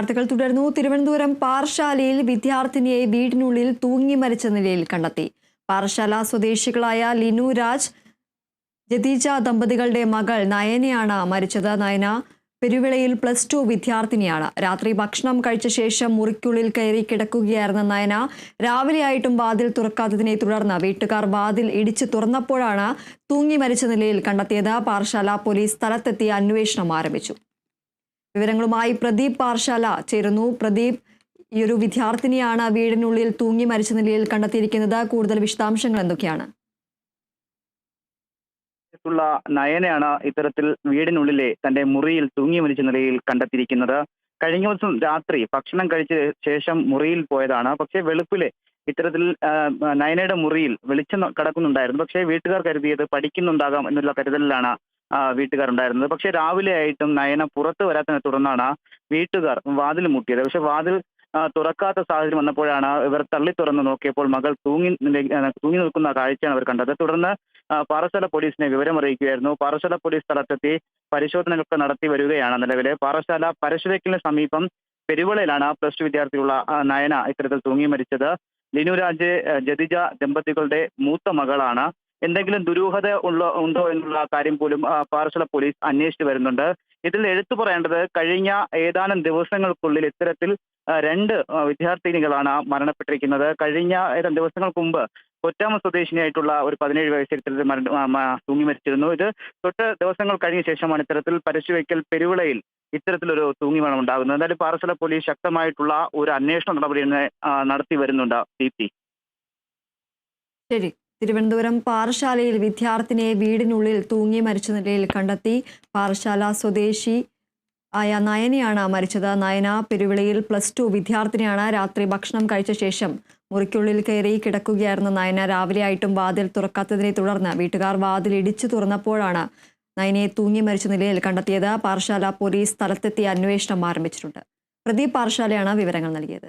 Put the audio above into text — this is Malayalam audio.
വാർത്തകൾ തുടർന്നു. തിരുവനന്തപുരം പാറശാലയിൽ വിദ്യാർത്ഥിനിയെ വീടിനുള്ളിൽ തൂങ്ങി മരിച്ച നിലയിൽ കണ്ടെത്തി. പാറശാല സ്വദേശികളായ ലിനു രാജ്, ജതീജ ദമ്പതികളുടെ മകൾ നയനയാണ് മരിച്ചത്. നയന പെരുവിളയിൽ +2 വിദ്യാർത്ഥിനിയാണ്. രാത്രി ഭക്ഷണം കഴിച്ച ശേഷം മുറിക്കുള്ളിൽ കയറി കിടക്കുകയായിരുന്ന നയന രാവിലെയായിട്ടും വാതിൽ തുറക്കാത്തതിനെ തുടർന്ന് വീട്ടുകാർ വാതിൽ ഇടിച്ചു തുറന്നപ്പോഴാണ് തൂങ്ങി മരിച്ച നിലയിൽ കണ്ടെത്തിയത്. പാറശാല പോലീസ് സ്ഥലത്തെത്തി അന്വേഷണം ആരംഭിച്ചു. വിവരങ്ങളുമായി പ്രദീപ് പാറശാല ചേരുന്നു. പ്രദീപ്, ഈ ഒരു വിദ്യാർത്ഥിനിയാണ് വീടിനുള്ളിൽ തൂങ്ങി മരിച്ച നിലയിൽ കണ്ടെത്തിയിരിക്കുന്നത്. കൂടുതൽ വിശദാംശങ്ങൾ എന്തൊക്കെയാണ്? നയനയാണ് ഇത്തരത്തിൽ വീടിനുള്ളിലെ തന്റെ മുറിയിൽ തൂങ്ങി മരിച്ച നിലയിൽ കണ്ടെത്തിയിരിക്കുന്നത്. കഴിഞ്ഞ ദിവസം രാത്രി ഭക്ഷണം കഴിച്ച ശേഷം മുറിയിൽ പോയതാണ്. പക്ഷേ വെളുപ്പിലെ ഇത്തരത്തിൽ നയനയുടെ മുറിയിൽ വെളിച്ചം കടക്കുന്നുണ്ടായിരുന്നു. പക്ഷേ വീട്ടുകാർ കരുതിയത് പഠിക്കുന്നുണ്ടാകാം എന്നുള്ള കരുതലിലാണ് വീട്ടുകാരുണ്ടായിരുന്നത്. പക്ഷേ രാവിലെ ആയിട്ടും നയന പുറത്തു വരാത്തതിനെ തുടർന്നാണ് വീട്ടുകാർ വാതിൽ മുട്ടിയത്. പക്ഷെ വാതിൽ തുറക്കാത്ത സാഹചര്യം വന്നപ്പോഴാണ് ഇവർ തള്ളി തുറന്ന് നോക്കിയപ്പോൾ മകൾ തൂങ്ങി നിൽക്കുന്ന കാഴ്ചയാണ് അവർ കണ്ടത്. തുടർന്ന് പാറശാല പോലീസിനെ വിവരം അറിയിക്കുകയായിരുന്നു. പാറശാല പോലീസ് സ്ഥലത്തെത്തി പരിശോധനകളൊക്കെ നടത്തി വരികയാണ്. നിലവിലെ പാറശാല പരശുവയ്ക്കലിന് സമീപം പെരുവിളയിലാണ് +2 വിദ്യാർത്ഥിയുള്ള നയന ഇത്തരത്തിൽ തൂങ്ങി മരിച്ചത്. ലിനു രാജ്, ജതിജ ദമ്പതികളുടെ മൂത്ത മകളാണ്. എന്തെങ്കിലും ദുരൂഹത ഉണ്ടോ എന്നുള്ള കാര്യം പോലും പാറശാല പോലീസ് അന്വേഷിച്ചു വരുന്നുണ്ട്. ഇതിൽ എടുത്തു പറയേണ്ടത് കഴിഞ്ഞ ഏതാനും ദിവസങ്ങൾക്കുള്ളിൽ ഇത്തരത്തിൽ 2 വിദ്യാർത്ഥിനികളാണ് മരണപ്പെട്ടിരിക്കുന്നത്. കഴിഞ്ഞ ഏതാനും ദിവസങ്ങൾക്ക് മുമ്പ് കൊറ്റാമ സ്വദേശിനിയായിട്ടുള്ള ഒരു 17 വയസ്സ് ഇത്തരത്തിൽ തൂങ്ങി മരിച്ചിരുന്നു. ഇത് തൊട്ട് ദിവസങ്ങൾ കഴിഞ്ഞ ശേഷമാണ് ഇത്തരത്തിൽ പരശുവയ്ക്കൽ പെരുവിളയിൽ ഇത്തരത്തിലൊരു തൂങ്ങിമരണം ഉണ്ടാകുന്നത്. എന്തായാലും പാറശാല പോലീസ് ശക്തമായിട്ടുള്ള ഒരു അന്വേഷണ നടപടി നടത്തി വരുന്നുണ്ട്. ദീപ്തി. ശരി. തിരുവനന്തപുരം പാറശാലയിൽ വിദ്യാർത്ഥിനിയെ വീടിനുള്ളിൽ തൂങ്ങി മരിച്ച നിലയിൽ കണ്ടെത്തി. പാറശാല സ്വദേശി ആയ നയനയാണ് മരിച്ചത്. നയന പെരുവിളയിൽ +2 വിദ്യാർത്ഥിനിയാണ്. രാത്രി ഭക്ഷണം കഴിച്ച ശേഷം മുറിക്കുള്ളിൽ കയറി കിടക്കുകയായിരുന്ന നയന രാവിലെയായിട്ടും വാതിൽ തുറക്കാത്തതിനെ തുടർന്ന് വീട്ടുകാർ വാതിൽ ഇടിച്ചു തുറന്നപ്പോഴാണ് നയനയെ തൂങ്ങി മരിച്ച നിലയിൽ കണ്ടെത്തിയത്. പാറശാല പോലീസ് സ്ഥലത്തെത്തി അന്വേഷണം ആരംഭിച്ചിട്ടുണ്ട്. പ്രദീപ് പാറശാലയാണ് വിവരങ്ങൾ നൽകിയത്.